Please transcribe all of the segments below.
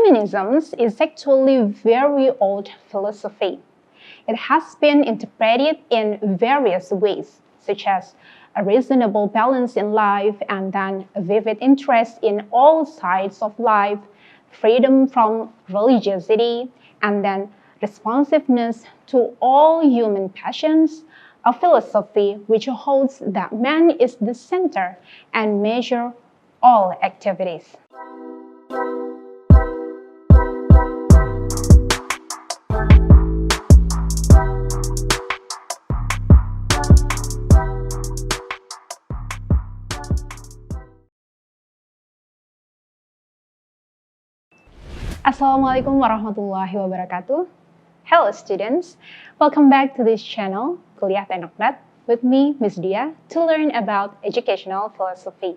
Humanism is actually very old philosophy. It has been interpreted in various ways, such as a reasonable balance in life and then a vivid interest in all sides of life, freedom from religiosity, and then responsiveness to all human passions, a philosophy which holds that man is the center and measure all activities. Assalamualaikum warahmatullahi wabarakatuh. Hello students, welcome back to this channel, Kuliah Teknokrat, with me, Miss Dia, to learn about educational philosophy.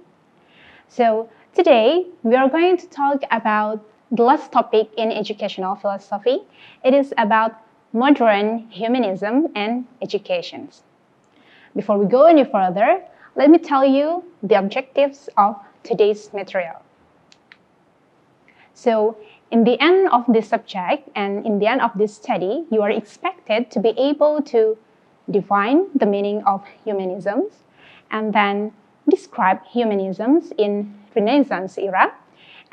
So today, we are going to talk about the last topic in educational philosophy. It is about modern humanism and education. Before we go any further, let me tell you the objectives of today's material. So, in the end of this subject and in the end of this study, you are expected to be able to define the meaning of humanism and then describe humanism in Renaissance era.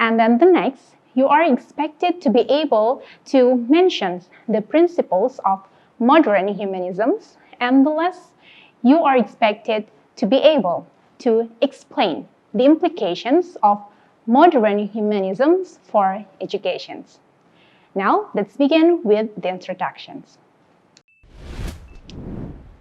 And then the next, you are expected to be able to mention the principles of modern humanism. And the last, you are expected to be able to explain the implications of modern humanism for education. Now, let's begin with the introductions.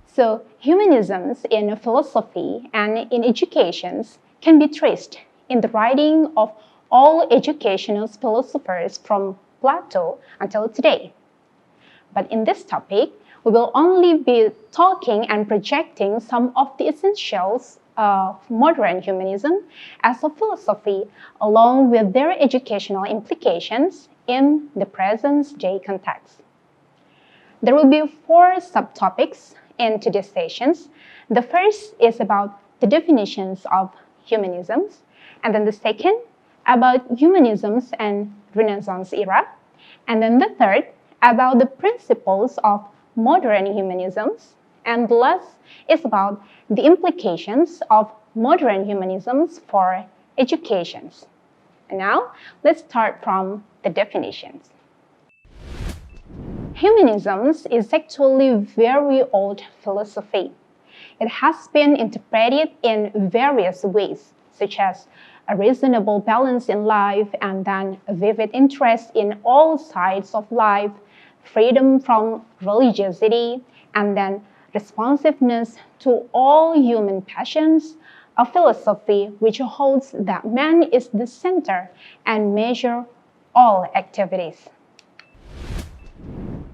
So, humanism in philosophy and in education can be traced in the writing of all educational philosophers from Plato until today. But in this topic, we will only be talking and projecting some of the essentials of modern humanism as a philosophy, along with their educational implications in the present-day context. There will be 4 subtopics in today's sessions. The first is about the definitions of humanism, and then the second about humanism and Renaissance era, and then the third about the principles of modern humanism, and the last is about the implications of modern humanism for education. And now, let's start from the definitions. Humanism is actually very old philosophy. It has been interpreted in various ways, such as a reasonable balance in life and then a vivid interest in all sides of life, freedom from religiosity, and then responsiveness to all human passions, a philosophy which holds that man is the center and measure all activities.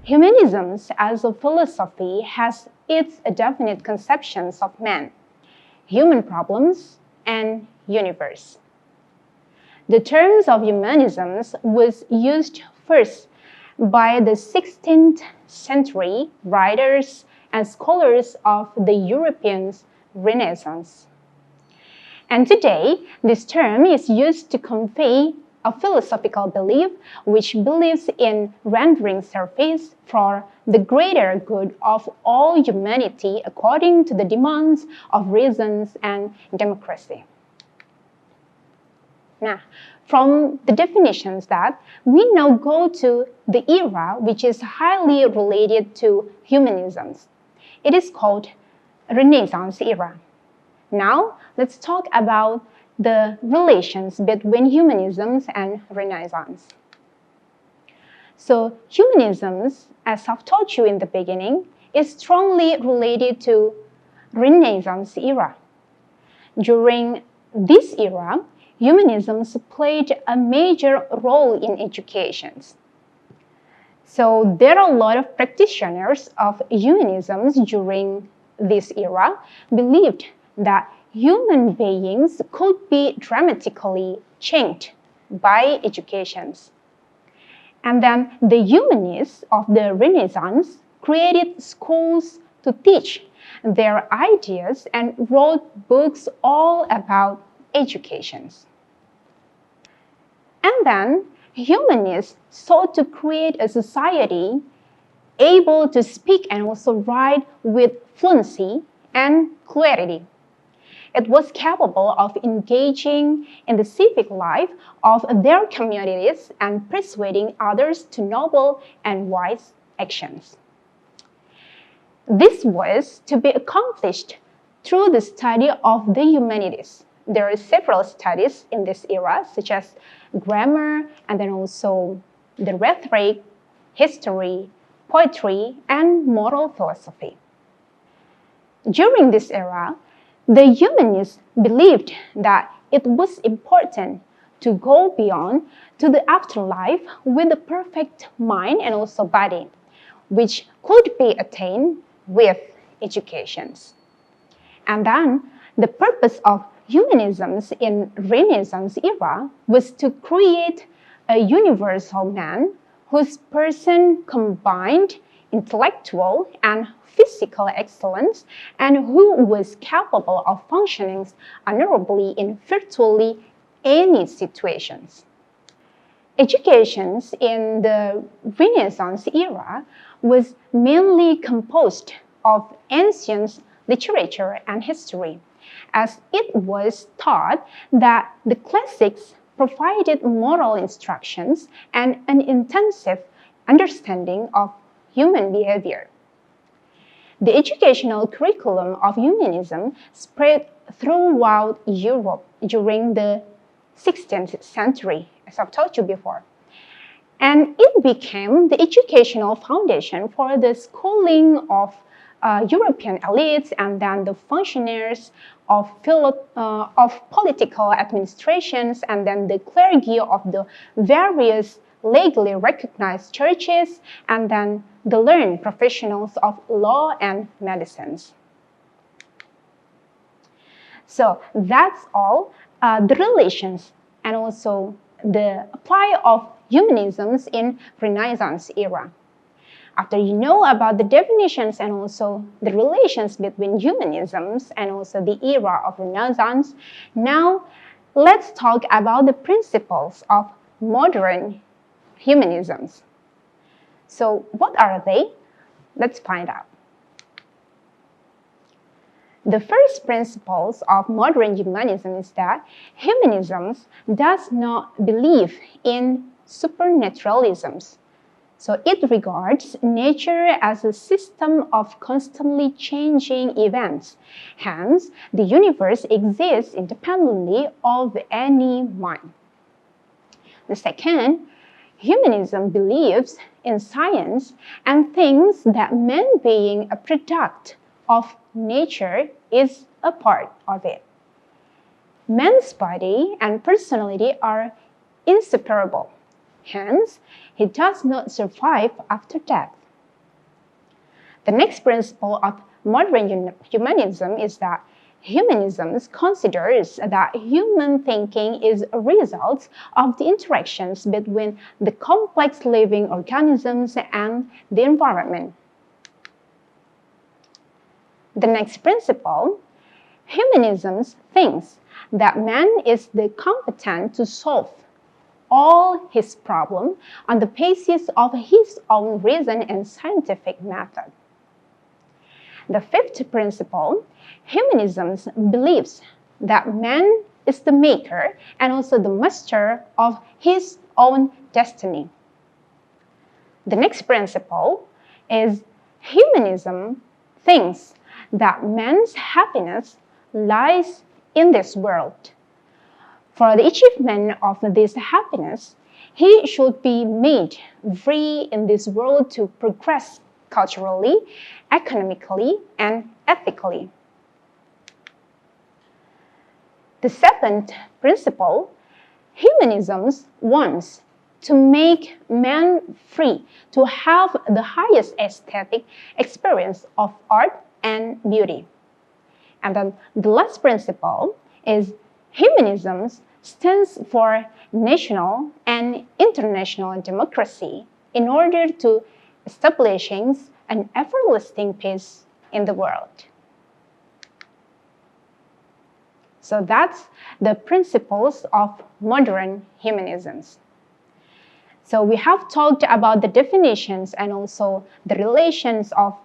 Humanism as a philosophy has its definite conceptions of man, human problems, and universe. The terms of humanism was used first by the 16th century writers and scholars of the European Renaissance. And today, this term is used to convey a philosophical belief which believes in rendering service for the greater good of all humanity according to the demands of reason and democracy. Now, from the definitions that we now go to the era which is highly related to humanism. It is called Renaissance era. Now, let's talk about the relations between humanism and Renaissance. So, humanism, as I've told you in the beginning, is strongly related to Renaissance era. During this era, humanism played a major role in education. So there are a lot of practitioners of humanism during this era believed that human beings could be dramatically changed by education. And then the humanists of the Renaissance created schools to teach their ideas and wrote books all about education. And then humanists sought to create a society able to speak and also write with fluency and clarity. It was capable of engaging in the civic life of their communities and persuading others to noble and wise actions. This was to be accomplished through the study of the humanities. There are several studies in this era, such as grammar, and then also the rhetoric, history, poetry, and moral philosophy. During this era, the humanists believed that it was important to go beyond to the afterlife with a perfect mind and also body, which could be attained with educations. And then the purpose of humanism in Renaissance era was to create a universal man whose person combined intellectual and physical excellence and who was capable of functioning honorably in virtually any situations. Education in the Renaissance era was mainly composed of ancient literature and history, as it was thought that the classics provided moral instructions and an intensive understanding of human behavior. The educational curriculum of humanism spread throughout Europe during the 16th century, as I've told you before. And it became the educational foundation for the schooling of European elites and then the functionaries of political administrations and then the clergy of the various legally recognized churches and then the learned professionals of law and medicines. So that's all the relations and also the apply of humanism in Renaissance era. After you know about the definitions and also the relations between humanisms and also the era of Renaissance, now let's talk about the principles of modern humanisms. So what are they? Let's find out. The first principles of modern humanism is that humanism does not believe in supernaturalisms. So it regards nature as a system of constantly changing events. Hence, the universe exists independently of any mind. The second, humanism believes in science and thinks that man being a product of nature is a part of it. Man's body and personality are inseparable. Hence, he does not survive after death. The next principle of modern humanism is that humanism considers that human thinking is a result of the interactions between the complex living organisms and the environment. The next principle, humanism thinks that man is competent to solve all his problems on the basis of his own reason and scientific method. The fifth principle, humanism believes that man is the maker and also the master of his own destiny. The next principle is humanism thinks that man's happiness lies in this world. For the achievement of this happiness, he should be made free in this world to progress culturally, economically, and ethically. The seventh principle, humanism wants to make man free to have the highest aesthetic experience of art and beauty. And then the last principle is humanism stands for national and international democracy in order to establishing an everlasting peace in the world. So that's the principles of modern humanism. So we have talked about the definitions and also the relations of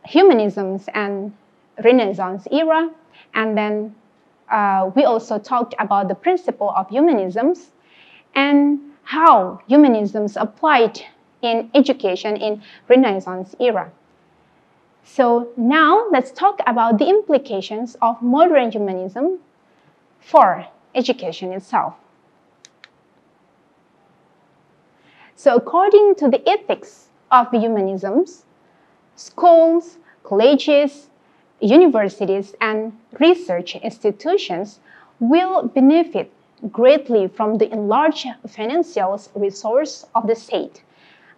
humanisms and Renaissance era. And then we also talked about the principle of humanisms and how humanisms applied in education in Renaissance era. So now let's talk about the implications of modern humanism for education itself. So according to the ethics of humanisms, schools, colleges, universities, and research institutions will benefit greatly from the enlarged financial resource of the state,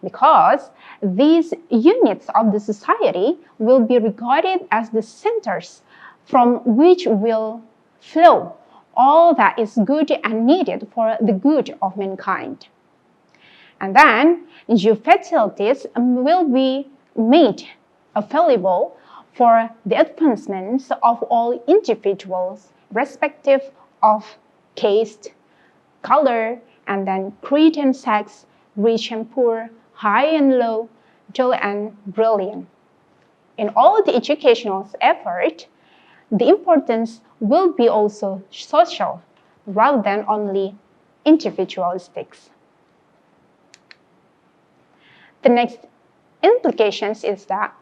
because these units of the society will be regarded as the centers from which will flow all that is good and needed for the good of mankind. And then new facilities will be made available for the advancements of all individuals, irrespective of caste, color, and then creed and sex, rich and poor, high and low, dull and brilliant. In all the educational effort, the importance will be also social rather than only individualistic. The next implications is that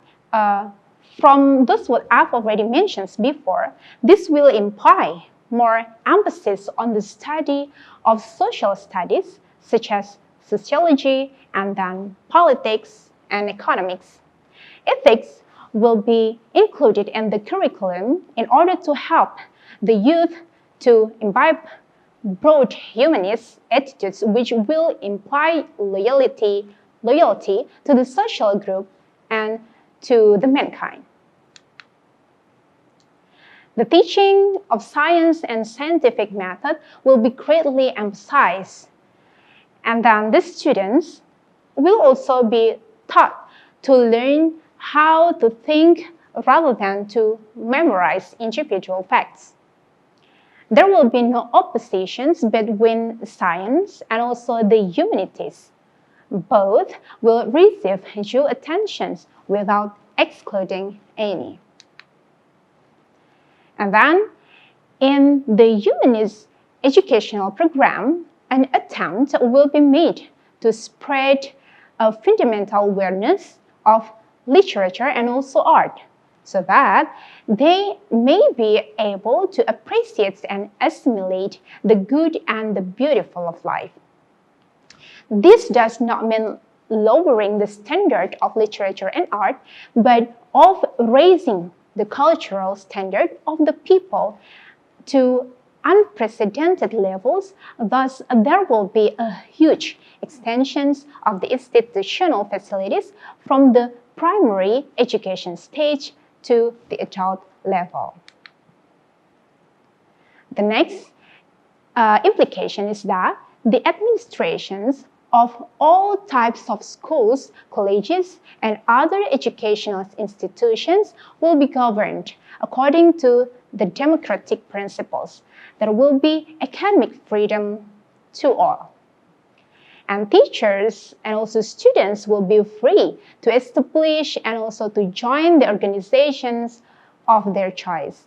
from those what I've already mentioned before, this will imply more emphasis on the study of social studies such as sociology and then politics and economics. Ethics will be included in the curriculum in order to help the youth to imbibe broad humanist attitudes which will imply loyalty to the social group and to the mankind. The teaching of science and scientific method will be greatly emphasized, and then the students will also be taught to learn how to think rather than to memorize individual facts. There will be no oppositions between science and also the humanities. Both will receive due attention without excluding any. And then, in the humanist educational program, an attempt will be made to spread a fundamental awareness of literature and also art, so that they may be able to appreciate and assimilate the good and the beautiful of life. This does not mean lowering the standard of literature and art, but of raising the cultural standard of the people to unprecedented levels. Thus, there will be a huge extension of the institutional facilities from the primary education stage to the adult level. The next implication is that the administrations of all types of schools, colleges, and other educational institutions will be governed according to the democratic principles. There will be academic freedom to all. And teachers and also students will be free to establish and also to join the organizations of their choice.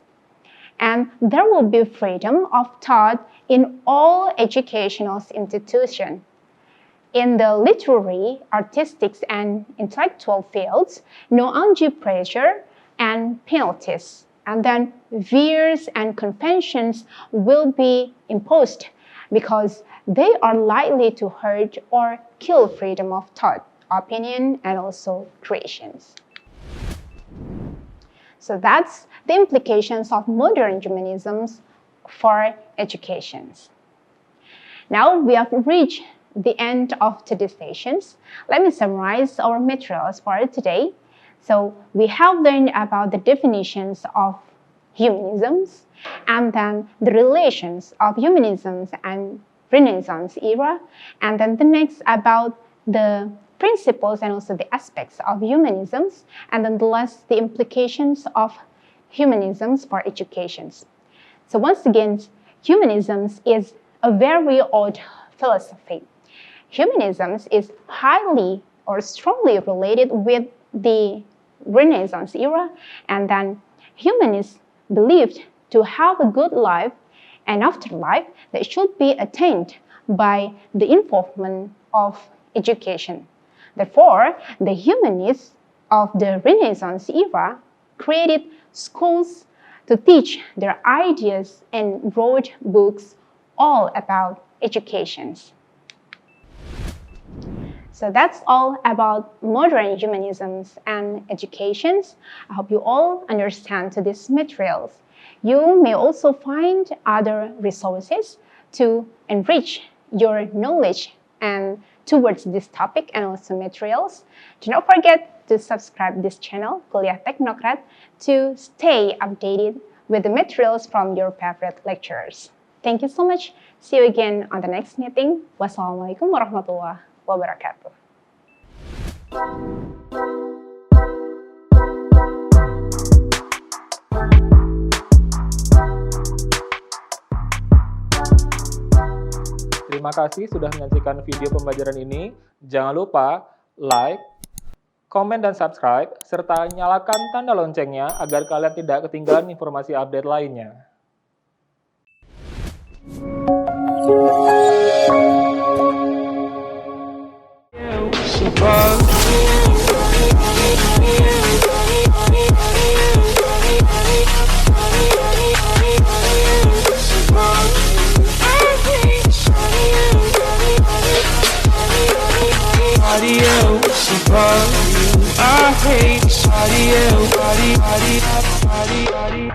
And there will be freedom of thought in all educational institutions. In the literary, artistic, and intellectual fields, no undue pressure and penalties. And then fears and conventions will be imposed because they are likely to hurt or kill freedom of thought, opinion, and also creations. So that's the implications of modern humanisms for education. Now we have reached the end of today's sessions. Let me summarize our materials for today. So we have learned about the definitions of humanisms and then the relations of humanisms and Renaissance era, and then the next about the principles and also the aspects of humanisms, and then the last the implications of humanisms for education. So once again, humanisms is a very old philosophy, humanism is highly or strongly related with the Renaissance era, and then humanists believed to have a good life and afterlife that should be attained by the involvement of education. Therefore, the humanists of the Renaissance era created schools to teach their ideas and wrote books all about education. So that's all about modern humanisms and educations. I hope you all understand these materials. You may also find other resources to enrich your knowledge and towards this topic and also materials. Do not forget to subscribe this channel, Kuliah Teknokrat, to stay updated with the materials from your favorite lecturers. Thank you so much. See you again on the next meeting. Wassalamualaikum warahmatullahi wabarakatuh. Terima kasih sudah menyaksikan video pembelajaran ini. Jangan lupa like, komen dan subscribe, serta nyalakan tanda loncengnya agar kalian tidak ketinggalan informasi update lainnya. I hate body, body, body, body.